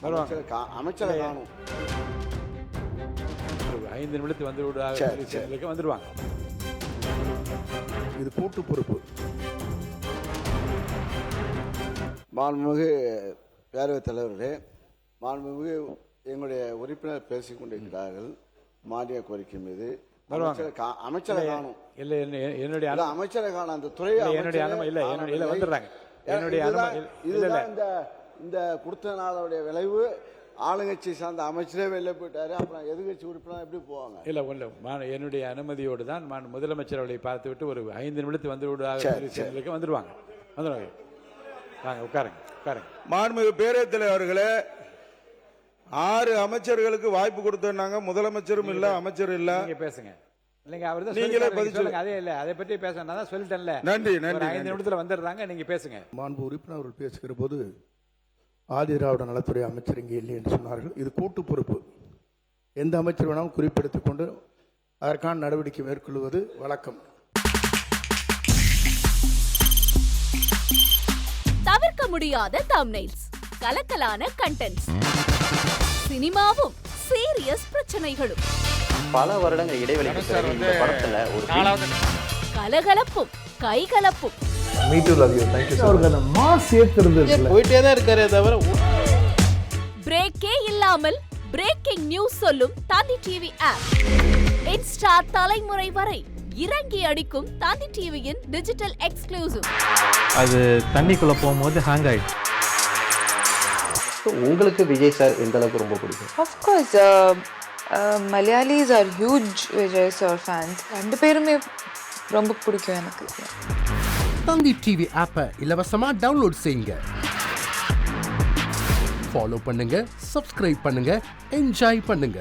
அமைச்சரை காணும். 5 நிமிடத்துக்கு வந்து விடுவாங்க, வந்துடுவாங்க. இது கூட்டு பொறுப்பு. மாண்புமிகு பேரவைத் தலைவர்களே, மாண்புமிகு எங்களுடைய உறுப்பினர் பேசிக் கொண்டிருக்கிறார்கள். மானிய கோரிக்கை மீது அமைச்சரை காணும். இல்ல என்னுடைய அமைச்சரை காணும். அந்த துறை என்னுடைய இல்ல வந்துடுறாங்க. இதுதான் இந்த கொடுத்த நாளுடைய விளைவு. ஆளுங்கட்சி சார்ந்த அமைச்சரே வெளில போயிட்டாரு. அப்புறம் எதிர்கட்சி உறுப்பினர் எப்படி போவாங்க? இல்ல என்னுடைய அனுமதியோடு தான் முதலமைச்சர் அவர்களை பார்த்து விட்டு ஒரு 5 நிமிடத்துக்கு வந்து வந்துடுவாங்க. வாங்க உட்காருங்க. மாண்புமிகு பேரவைத் தலைவர்களே, 6 அமைச்சர்களுக்கு வாய்ப்பு கொடுத்தாங்க. முதலமைச்சரும் இல்ல, அமைச்சர் இல்ல. நீங்க பேசுங்க. இல்லைங்க, அவர் தான் நீங்களே பதில் சொல்லுங்க. அதே இல்ல, அதை பற்றி பேச நான் தான் சொல்லிட்டேன்ல. நன்றி. 5 நிமிடத்துல வந்துடுறாங்க, நீங்க பேசுங்க. மாண்பு உறுப்பினர் அவர்கள் பேசுகிற போது ஆதி திராவிட நலத்துறை அமைச்சர் இங்கே இல்லை என்று சொன்னார்கள். இது கூட்டு பொறுப்பு. எந்த அமைச்சர் வேணாலும் குறிப்பெடுத்துக் கொண்டு அதற்கான நடவடிக்கை மேற்கொள்வது வழக்கம். தவிர்க்க முடியாத தம்ப்நெயில்ஸ், கலக்கலான கண்டென்ட்ஸ், சினிமாவும் சீரியஸ் பிரச்சனைகளும், பல வருடங்கள் இடைவெளிக்கு பிறகு இந்த படத்துல ஒரு கலகலப்பும் கைகலப்பும், போயிட்டே தான் இருக்காரே தவிர பிரேக்கே இல்லாமல் பிரேக்கிங் நியூஸ் சொல்லும் தந்தி டிவி ஆப். இன்ஸ்டா தலைமுறை வரை இறங்கி அடிக்கும் தந்தி டிவியின் டிஜிட்டல் எக்ஸ்க்ளூசிவ். அது தண்ணிக்குள்ள போகும்போது ஹேங் ஆயிடுச்சு. உங்களுக்கு விஜய் சார் எந்த அளவுக்கு ரொம்ப பிடிக்கும்? Of course, Malayalis are huge Vijay sir fans. ரெண்டு பேருமே ரொம்ப பிடிக்கும் எனக்கு. தந்தி டிவி ஆப்பை இலவசமா டவுன்லோட் செய்யுங்க. ஃபாலோ பண்ணுங்க, சப்ஸ்கிரைப் பண்ணுங்க, என்ஜாய் பண்ணுங்க.